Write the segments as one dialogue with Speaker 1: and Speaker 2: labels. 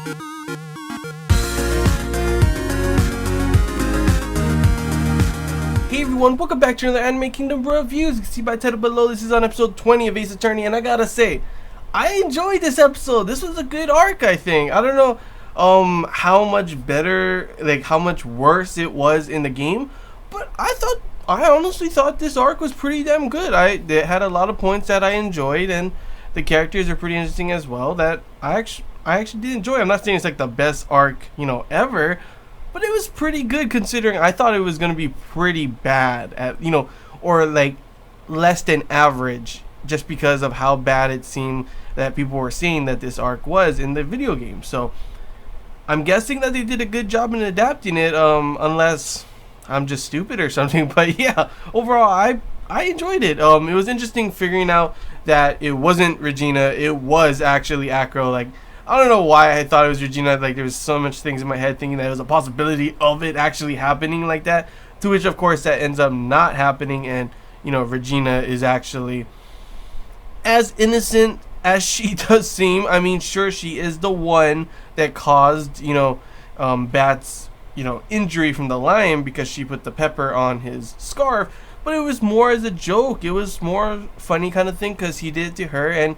Speaker 1: Hey everyone, welcome back to another Anime Kingdom reviews. You can see by the title below, this is on episode 20 of Ace Attorney, and I gotta say, I enjoyed this episode. This was a good arc, I think. I don't know how much better, like how much worse it was in the game, but I honestly thought this arc was pretty damn good. It had a lot of points that I enjoyed, and the characters are pretty interesting as well that I actually did enjoy. I'm not saying it's like the best arc, ever, but it was pretty good considering I thought it was going to be pretty bad at, or like less than average just because of how bad it seemed that people were saying that this arc was in the video game. So I'm guessing that they did a good job in adapting it, unless I'm just stupid or something. But yeah, overall I enjoyed it. It was interesting figuring out that it wasn't Regina, it was actually Acro. Like, I don't know why I thought it was Regina. Like, there was so much things in my head thinking that there was a possibility of it actually happening like that, to which of course that ends up not happening, and Regina is actually as innocent as she does seem. I mean, sure, she is the one that caused Bat's injury from the lion because she put the pepper on his scarf, but it was more as a joke. It was more funny kind of thing because he did it to her, and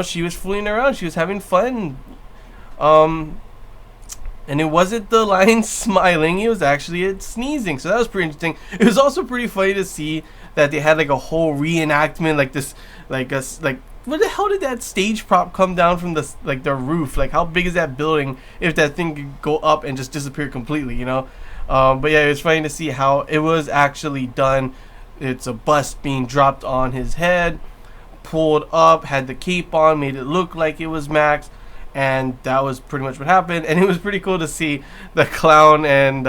Speaker 1: she was fooling around. She was having fun. And it wasn't the lion smiling. It was actually it sneezing. So that was pretty interesting. It was also pretty funny to see that they had like a whole reenactment, like this, like what the hell did that stage prop come down from the roof? Like, how big is that building if that thing could go up and just disappear completely, But yeah, it was funny to see how it was actually done. It's a bust being dropped on his head, pulled up, had the cape on, made it look like it was Max, and that was pretty much what happened. And it was pretty cool to see the clown and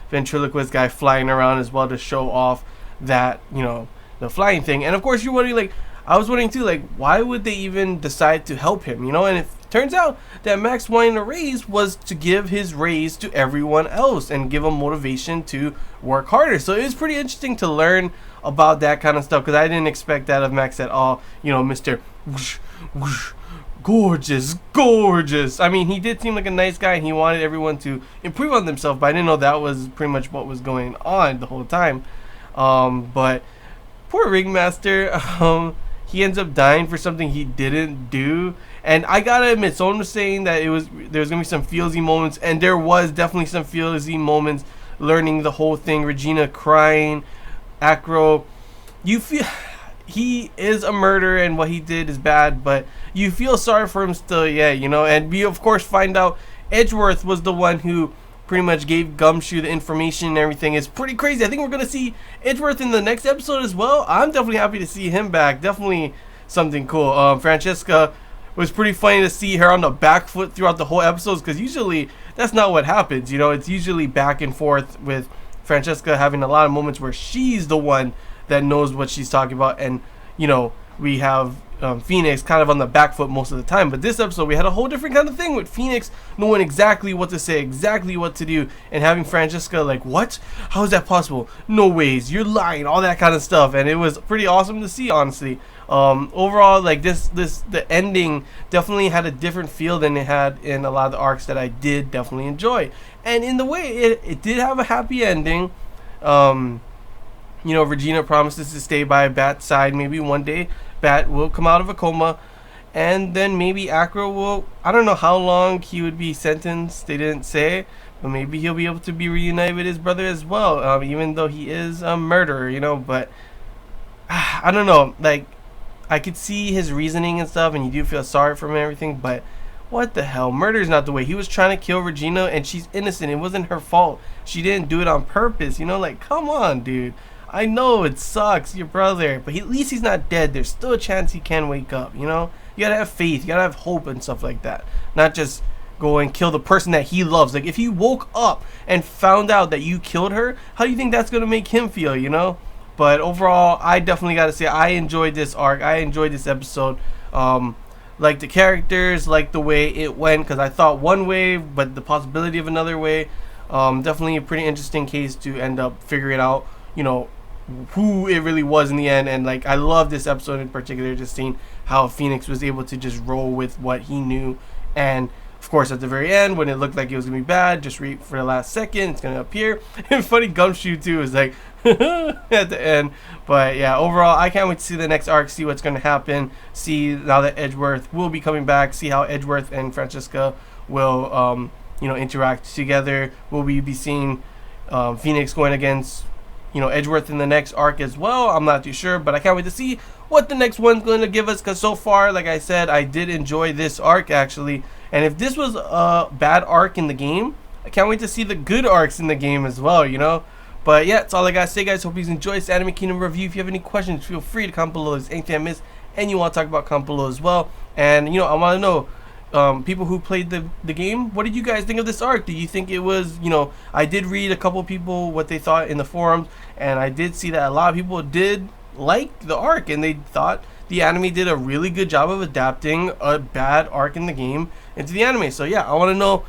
Speaker 1: ventriloquist guy flying around as well to show off that, the flying thing. And of course you're wondering, like, I was wondering too, like, why would they even decide to help him, and it turns out that Max wanting a raise was to give his raise to everyone else and give them motivation to work harder. So it was pretty interesting to learn about that kind of stuff, because I didn't expect that of Max at all. Mr. Whoosh, whoosh, gorgeous. I mean, he did seem like a nice guy and he wanted everyone to improve on themselves, but I didn't know that was pretty much what was going on the whole time. But poor Ringmaster, he ends up dying for something he didn't do. And I gotta admit, someone was saying that there was gonna be some feelsy moments, and there was definitely some feelsy moments learning the whole thing. Regina crying, Acro, you feel he is a murderer and what he did is bad, but you feel sorry for him still, yeah, and we of course find out Edgeworth was the one who pretty much gave Gumshoe the information and everything. It's pretty crazy. I think we're gonna see Edgeworth in the next episode as well. I'm definitely happy to see him back. Definitely something cool. Francesca was pretty funny to see her on the back foot throughout the whole episodes, because usually that's not what happens. It's usually back and forth, with Francesca having a lot of moments where she's the one that knows what she's talking about, and we have Phoenix kind of on the back foot most of the time. But this episode we had a whole different kind of thing, with Phoenix knowing exactly what to say, exactly what to do, and having Francesca like, what? How is that possible? No ways, you're lying, all that kind of stuff. And it was pretty awesome to see, honestly. Overall, like the ending definitely had a different feel than it had in a lot of the arcs that I did definitely enjoy. And in the way it did have a happy ending. Regina promises to stay by Bat's side. Maybe one day Bat will come out of a coma, and then maybe Acro will, I don't know how long he would be sentenced, they didn't say, but maybe he'll be able to be reunited with his brother as well, even though he is a murderer, but I don't know, like, I could see his reasoning and stuff, and you do feel sorry for him and everything, but what the hell? Murder is not the way. He was trying to kill Regina, and she's innocent. It wasn't her fault. She didn't do it on purpose, like, come on, dude. I know it sucks, your brother, but at least he's not dead. There's still a chance he can wake up, You gotta have faith, you gotta have hope and stuff like that. Not just go and kill the person that he loves. Like, if he woke up and found out that you killed her, how do you think that's gonna make him feel, But overall, I definitely gotta say, I enjoyed this arc. I enjoyed this episode. Like the characters, like the way it went, because I thought one way, but the possibility of another way. Definitely a pretty interesting case to end up figuring out, who it really was in the end. And like, I love this episode in particular, just seeing how Phoenix was able to just roll with what he knew and Of course, at the very end, when it looked like it was gonna be bad, just wait for the last second, it's gonna appear. And funny Gumshoe too is like at the end. But yeah, overall, I can't wait to see the next arc, see what's gonna happen, see now that Edgeworth will be coming back, see how Edgeworth and Francesca will interact together. Will we be seeing Phoenix going against Edgeworth in the next arc as well? I'm not too sure, but I can't wait to see what the next one's going to give us, because so far, like I said, I did enjoy this arc actually. And if this was a bad arc in the game, I can't wait to see the good arcs in the game as well, But yeah, that's all I gotta say, guys. Hope you enjoyed this Anime Kingdom review. If you have any questions, feel free to comment below. There's anything I missed and you want to talk about, comment below as well. And I want to know, people who played the game, what did you guys think of this arc? Do you think it was, I did read a couple people what they thought in the forums, and I did see that a lot of people did like the arc, and they thought the anime did a really good job of adapting a bad arc in the game into the anime. So yeah, I want to know,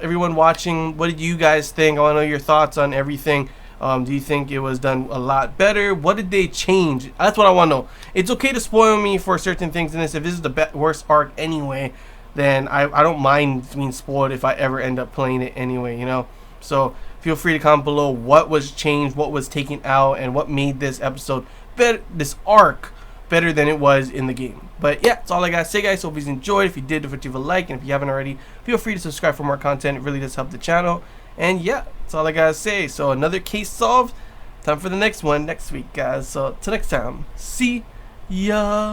Speaker 1: everyone watching, what did you guys think? I want to know your thoughts on everything. Do you think it was done a lot better? What did they change? That's what I want to know. It's okay to spoil me for certain things in this. If this is the worst arc anyway, then I don't mind being spoiled if I ever end up playing it anyway, So feel free to comment below what was changed, what was taken out, and what made this episode better, this arc better than it was in the game. But yeah, that's all I gotta say, guys. Hope you enjoyed. If you did, don't forget to leave a like, and if you haven't already, feel free to subscribe for more content. It really does help the channel. And yeah, that's all I gotta say. So another case solved. Time for the next one next week, guys. So till next time, see ya.